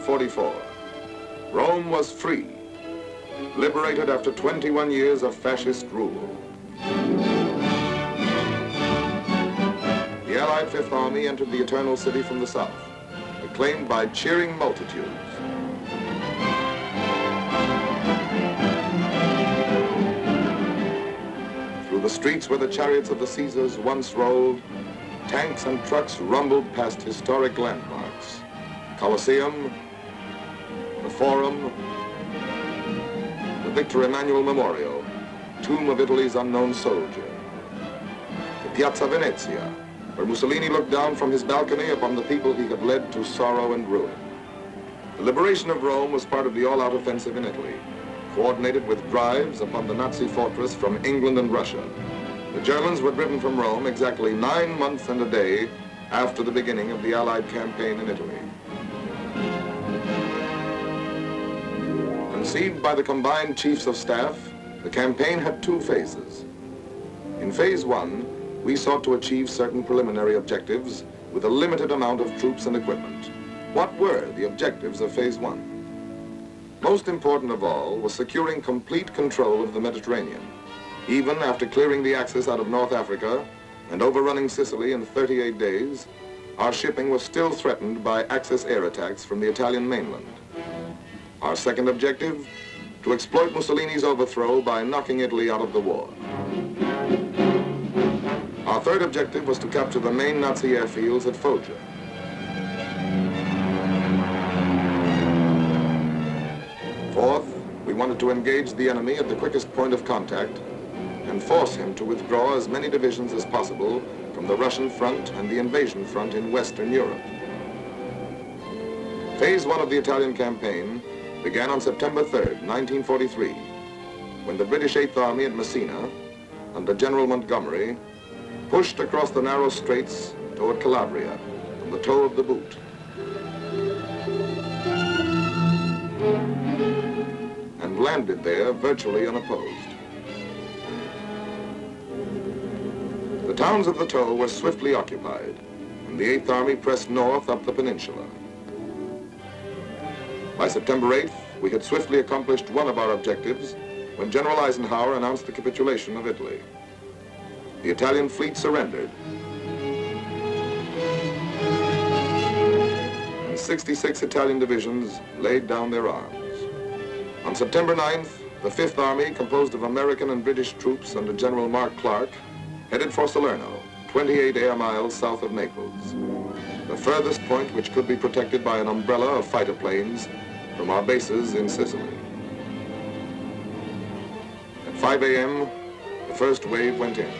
1944. Rome was free, liberated after 21 years of fascist rule. The Allied Fifth Army entered the Eternal City from the south, acclaimed by cheering multitudes. Through the streets where the chariots of the Caesars once rolled, tanks and trucks rumbled past historic landmarks. Colosseum, the Forum, the Victor Emmanuel Memorial, tomb of Italy's unknown soldier. The Piazza Venezia, where Mussolini looked down from his balcony upon the people he had led to sorrow and ruin. The liberation of Rome was part of the all-out offensive in Italy, coordinated with drives upon the Nazi fortress from England and Russia. The Germans were driven from Rome exactly 9 months and a day after the beginning of the Allied campaign in Italy. Conceived by the combined chiefs of staff, the campaign had 2 phases. In phase 1, we sought to achieve certain preliminary objectives with a limited amount of troops and equipment. What were the objectives of phase 1? Most important of all was securing complete control of the Mediterranean. Even after clearing the Axis out of North Africa and overrunning Sicily in 38 days, our shipping was still threatened by Axis air attacks from the Italian mainland. Our second objective, to exploit Mussolini's overthrow by knocking Italy out of the war. Our third objective was to capture the main Nazi airfields at Foggia. Fourth, we wanted to engage the enemy at the quickest point of contact and force him to withdraw as many divisions as possible from the Russian front and the invasion front in Western Europe. Phase 1 of the Italian campaign began on September 3rd, 1943, when the British 8th Army at Messina, under General Montgomery, pushed across the narrow straits toward Calabria from the toe of the boot. And landed there virtually unopposed. The towns of the toe were swiftly occupied, and the 8th Army pressed north up the peninsula. By September 8th, we had swiftly accomplished one of our objectives when General Eisenhower announced the capitulation of Italy. The Italian fleet surrendered, and 66 Italian divisions laid down their arms. On September 9th, the 5th Army, composed of American and British troops under General Mark Clark, headed for Salerno, 28 air miles south of Naples, the furthest point which could be protected by an umbrella of fighter planes from our bases in Sicily. At 5 a.m., the first wave went in.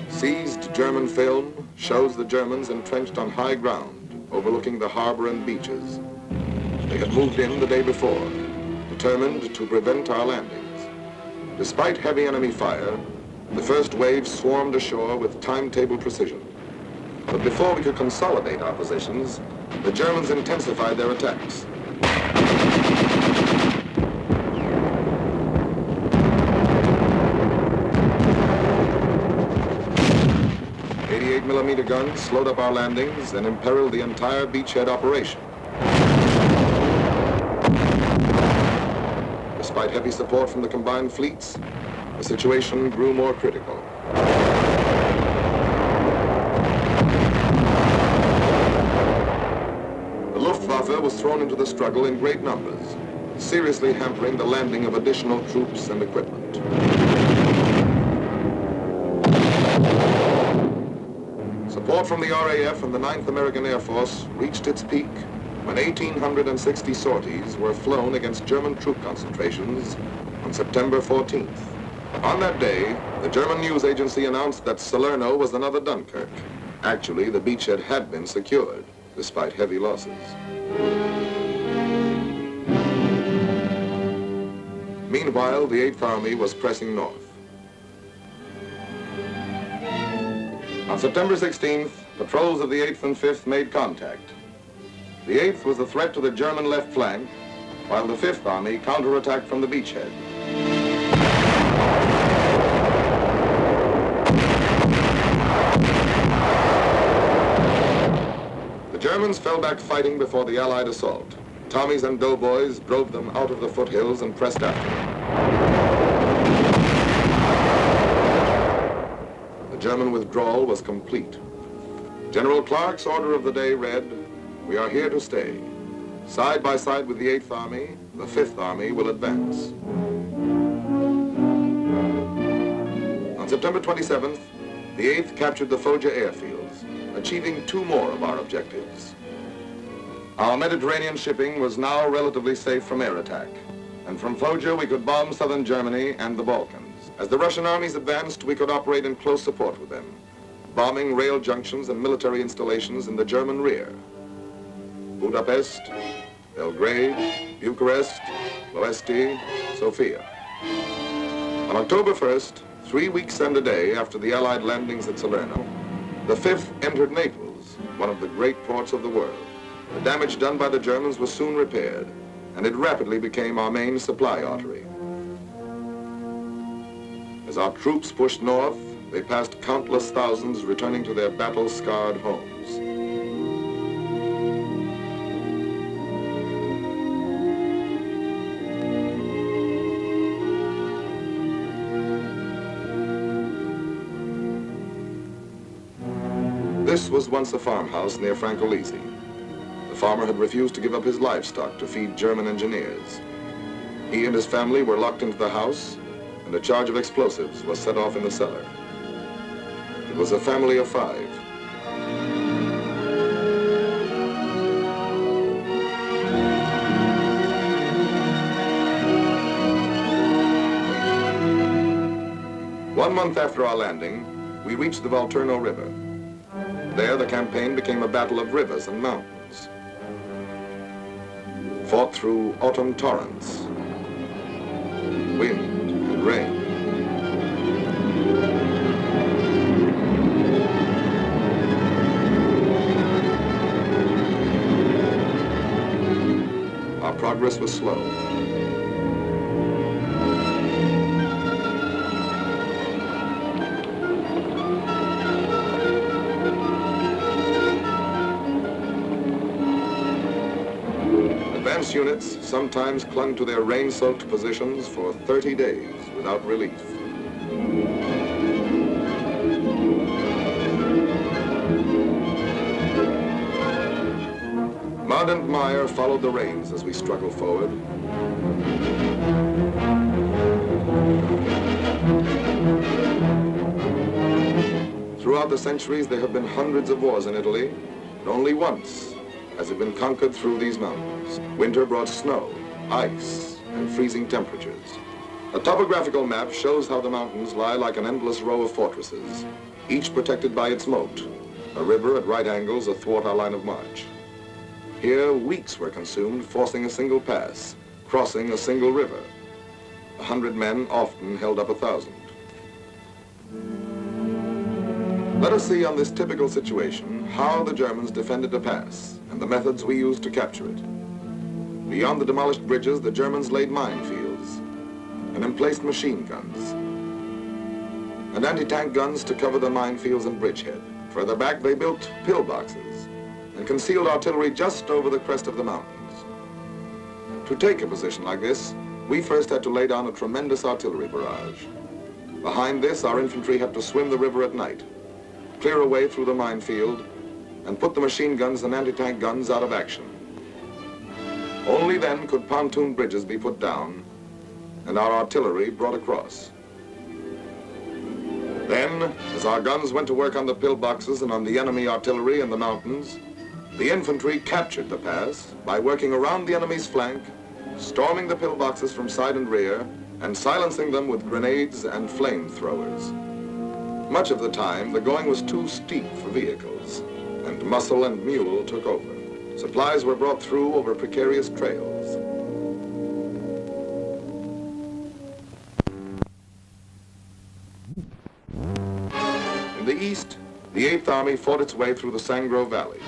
Seized German film shows the Germans entrenched on high ground, overlooking the harbor and beaches. They had moved in the day before, determined to prevent our landings. Despite heavy enemy fire, the first wave swarmed ashore with timetable precision. But before we could consolidate our positions, the Germans intensified their attacks. .88mm guns slowed up our landings and imperiled the entire beachhead operation. Despite heavy support from the combined fleets, the situation grew more critical. The Luftwaffe was thrown into the struggle in great numbers, seriously hampering the landing of additional troops and equipment. Support from the RAF and the 9th American Air Force reached its peak when 1,860 sorties were flown against German troop concentrations on September 14th. On that day, the German news agency announced that Salerno was another Dunkirk. Actually, the beachhead had been secured, despite heavy losses. Meanwhile, the 8th Army was pressing north. On September 16th, patrols of the 8th and 5th made contact. The 8th was a threat to the German left flank, while the 5th Army counterattacked from the beachhead. The Germans fell back fighting before the Allied assault. Tommies and doughboys drove them out of the foothills and pressed after them. The German withdrawal was complete. General Clark's order of the day read, "We are here to stay. Side by side with the 8th Army, the 5th Army will advance." On September 27th, the 8th captured the Foggia airfields, achieving 2 more of our objectives. Our Mediterranean shipping was now relatively safe from air attack, and from Foggia we could bomb southern Germany and the Balkans. As the Russian armies advanced, we could operate in close support with them, bombing rail junctions and military installations in the German rear. Budapest, Belgrade, Bucharest, Ploesti, Sofia. On October 1st, 3 weeks and a day after the Allied landings at Salerno, the 5th entered Naples, one of the great ports of the world. The damage done by the Germans was soon repaired, and it rapidly became our main supply artery. As our troops pushed north, they passed countless thousands returning to their battle-scarred homes. This was once a farmhouse near Francolisi. The farmer had refused to give up his livestock to feed German engineers. He and his family were locked into the house, and a charge of explosives was set off in the cellar. It was a family of 5. One month after our landing, we reached the Volturno River. There, the campaign became a battle of rivers and mountains, fought through autumn torrents, wind and rain. Our progress was slow. Advance units sometimes clung to their rain-soaked positions for 30 days without relief. Mud and mire followed the rains as we struggled forward. Throughout the centuries, there have been hundreds of wars in Italy, and only once has it been conquered through these mountains. Winter brought snow, ice, and freezing temperatures. A topographical map shows how the mountains lie like an endless row of fortresses, each protected by its moat, a river at right angles athwart our line of march. Here, weeks were consumed forcing a single pass, crossing a single river. 100 men often held up 1,000. Let us see on this typical situation how the Germans defended a pass and the methods we used to capture it. Beyond the demolished bridges, the Germans laid minefields and emplaced machine guns and anti-tank guns to cover the minefields and bridgehead. Further back, they built pillboxes and concealed artillery just over the crest of the mountains. To take a position like this, we first had to lay down a tremendous artillery barrage. Behind this, our infantry had to swim the river at night, clear a way through the minefield, and put the machine guns and anti-tank guns out of action. Only then could pontoon bridges be put down and our artillery brought across. Then, as our guns went to work on the pillboxes and on the enemy artillery in the mountains, the infantry captured the pass by working around the enemy's flank, storming the pillboxes from side and rear, and silencing them with grenades and flamethrowers. Much of the time, the going was too steep for vehicles, and muscle and mule took over. Supplies were brought through over precarious trails. In the east, the 8th Army fought its way through the Sangro Valley.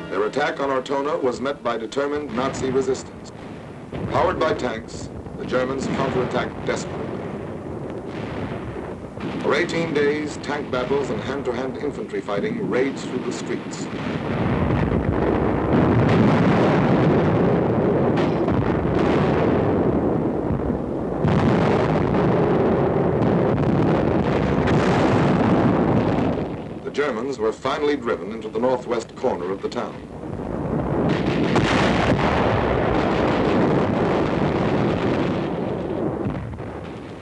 Their attack on Ortona was met by determined Nazi resistance. Powered by tanks, the Germans counterattacked desperately. For 18 days, tank battles and hand-to-hand infantry fighting raged through the streets. Germans were finally driven into the northwest corner of the town.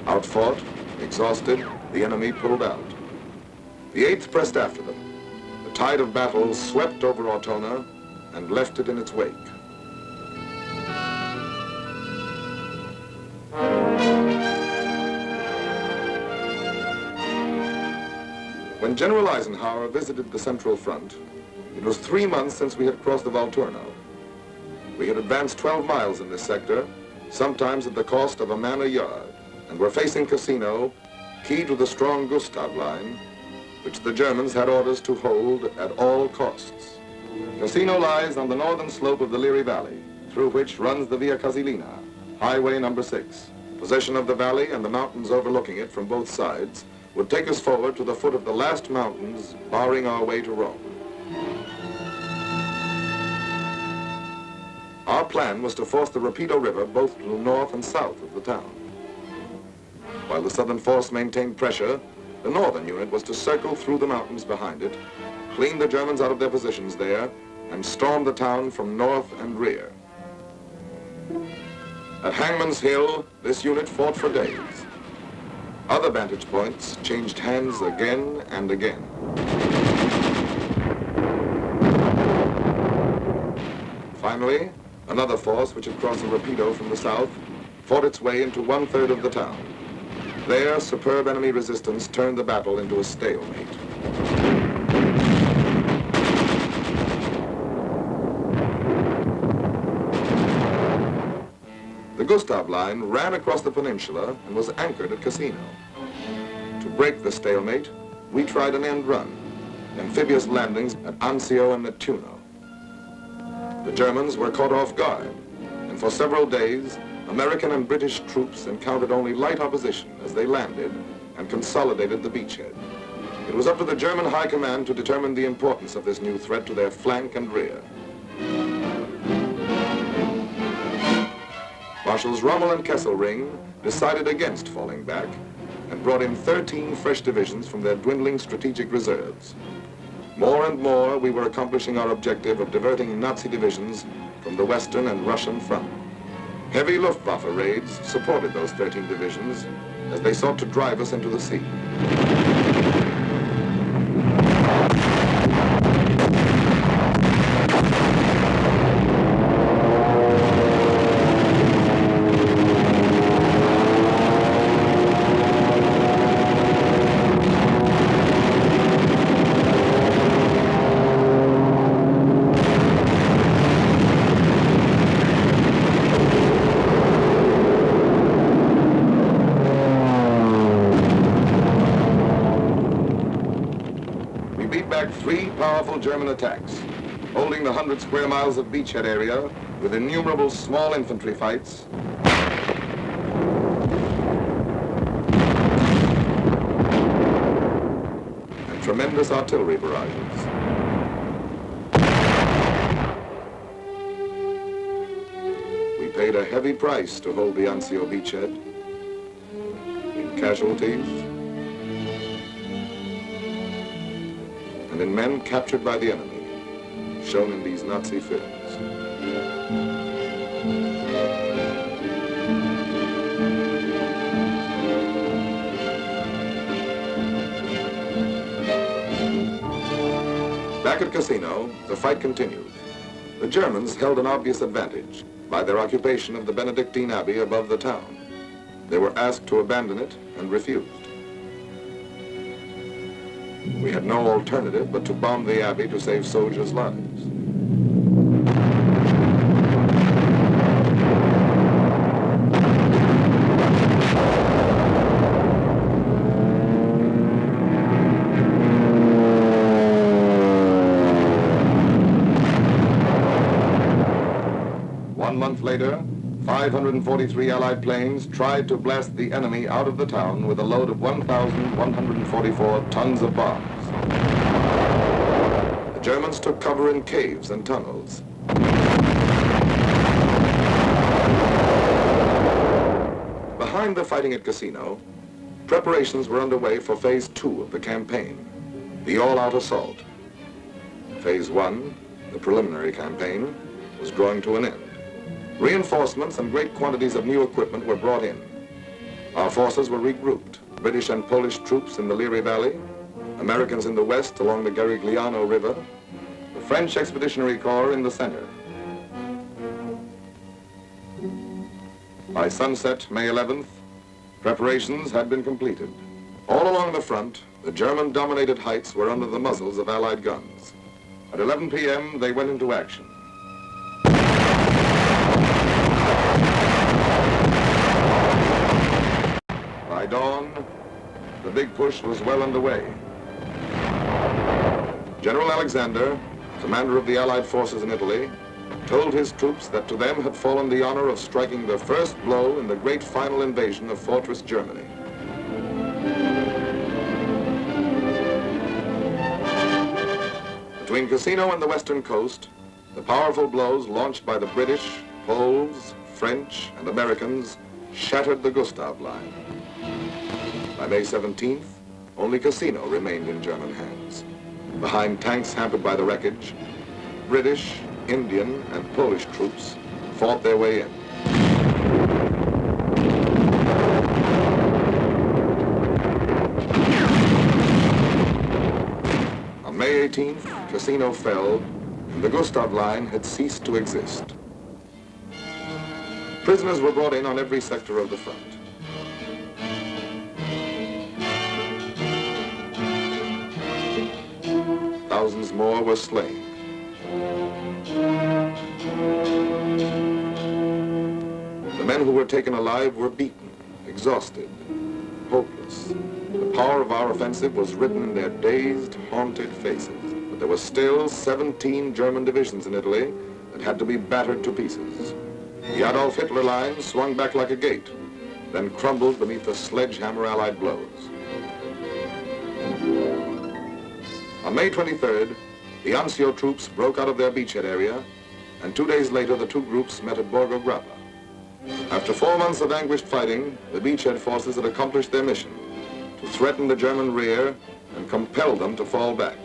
Outfought, exhausted, the enemy pulled out. The 8th pressed after them. The tide of battle swept over Ortona and left it in its wake. When General Eisenhower visited the Central Front, it was 3 months since we had crossed the Volturno. We had advanced 12 miles in this sector, sometimes at the cost of a man a yard, and were facing Cassino, key to the strong Gustav line, which the Germans had orders to hold at all costs. Cassino lies on the northern slope of the Liri Valley, through which runs the Via Casilina, highway number 6. Possession of the valley and the mountains overlooking it from both sides would take us forward to the foot of the last mountains, barring our way to Rome. Our plan was to force the Rapido River both to the north and south of the town. While the southern force maintained pressure, the northern unit was to circle through the mountains behind it, clean the Germans out of their positions there, and storm the town from north and rear. At Hangman's Hill, this unit fought for days. Other vantage points changed hands again and again. Finally, another force which had crossed the Rapido from the south fought its way into 1/3 of the town. There, superb enemy resistance turned the battle into a stalemate. The Gustav line ran across the peninsula and was anchored at Cassino. To break the stalemate, we tried an end run, amphibious landings at Anzio and Nettuno. The Germans were caught off guard, and for several days, American and British troops encountered only light opposition as they landed and consolidated the beachhead. It was up to the German High Command to determine the importance of this new threat to their flank and rear. Marshals Rommel and Kesselring decided against falling back and brought in 13 fresh divisions from their dwindling strategic reserves. More and more, we were accomplishing our objective of diverting Nazi divisions from the Western and Russian front. Heavy Luftwaffe raids supported those 13 divisions as they sought to drive us into the sea. Powerful German attacks, holding the 100 square miles of beachhead area with innumerable small infantry fights, and tremendous artillery barrages. We paid a heavy price to hold the Anzio beachhead in casualties, and in men captured by the enemy, shown in these Nazi films. Back at Cassino, the fight continued. The Germans held an obvious advantage by their occupation of the Benedictine Abbey above the town. They were asked to abandon it and refused. We had no alternative but to bomb the abbey to save soldiers' lives. One month later, 543 Allied planes tried to blast the enemy out of the town with a load of 1,144 tons of bombs. The Germans took cover in caves and tunnels. Behind the fighting at Cassino, preparations were underway for phase 2 of the campaign, the all-out assault. Phase 1, the preliminary campaign, was drawing to an end. Reinforcements and great quantities of new equipment were brought in. Our forces were regrouped, British and Polish troops in the Liri Valley, Americans in the west along the Garigliano River, the French Expeditionary Corps in the center. By sunset, May 11th, preparations had been completed. All along the front, the German-dominated heights were under the muzzles of Allied guns. At 11 p.m., they went into action. By dawn, the big push was well underway. General Alexander, commander of the Allied forces in Italy, told his troops that to them had fallen the honor of striking the first blow in the great final invasion of Fortress Germany. Between Cassino and the western coast, the powerful blows launched by the British, Poles, French, and Americans shattered the Gustav Line. By May 17th, only Cassino remained in German hands. Behind tanks hampered by the wreckage, British, Indian, and Polish troops fought their way in. On May 18th, Cassino fell, and the Gustav Line had ceased to exist. Prisoners were brought in on every sector of the front. Thousands more were slain. The men who were taken alive were beaten, exhausted, hopeless. The power of our offensive was written in their dazed, haunted faces. But there were still 17 German divisions in Italy that had to be battered to pieces. The Adolf Hitler line swung back like a gate, then crumbled beneath the sledgehammer Allied blows. On May 23rd, the Anzio troops broke out of their beachhead area, and 2 days later the two groups met at Borgo Grappa. After 4 months of anguished fighting, the beachhead forces had accomplished their mission, to threaten the German rear and compel them to fall back.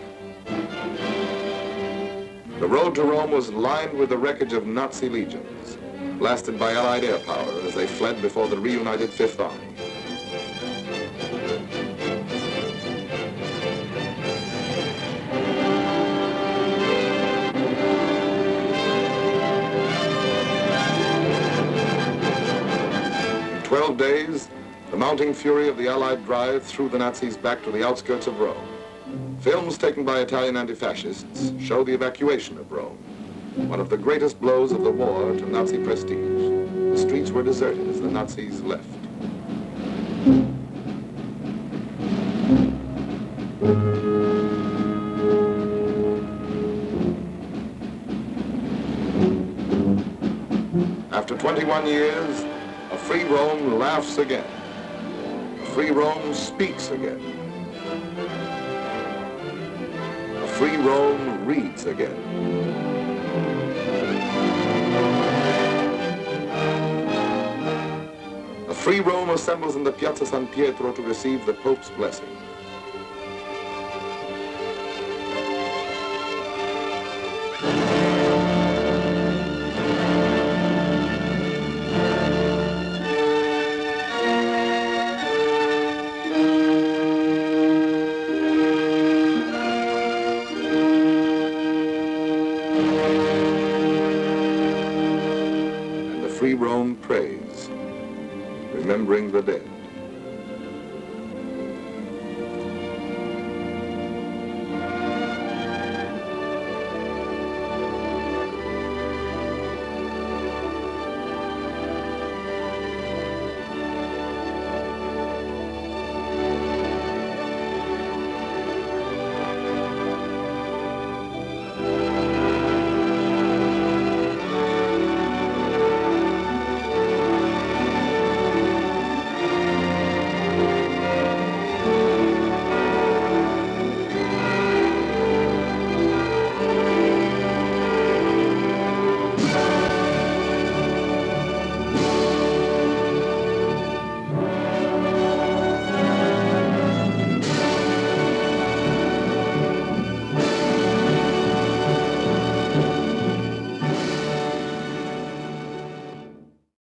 The road to Rome was lined with the wreckage of Nazi legions, blasted by Allied air power as they fled before the reunited Fifth Army. In 12 days, the mounting fury of the Allied drive threw the Nazis back to the outskirts of Rome. Films taken by Italian anti-fascists show the evacuation of Rome, one of the greatest blows of the war to Nazi prestige. The streets were deserted as the Nazis left. After 21 years, a free Rome laughs again. A free Rome speaks again. A free Rome reads again. A free Rome assembles in the Piazza San Pietro to receive the Pope's blessing. Free Rome prays, remembering the dead.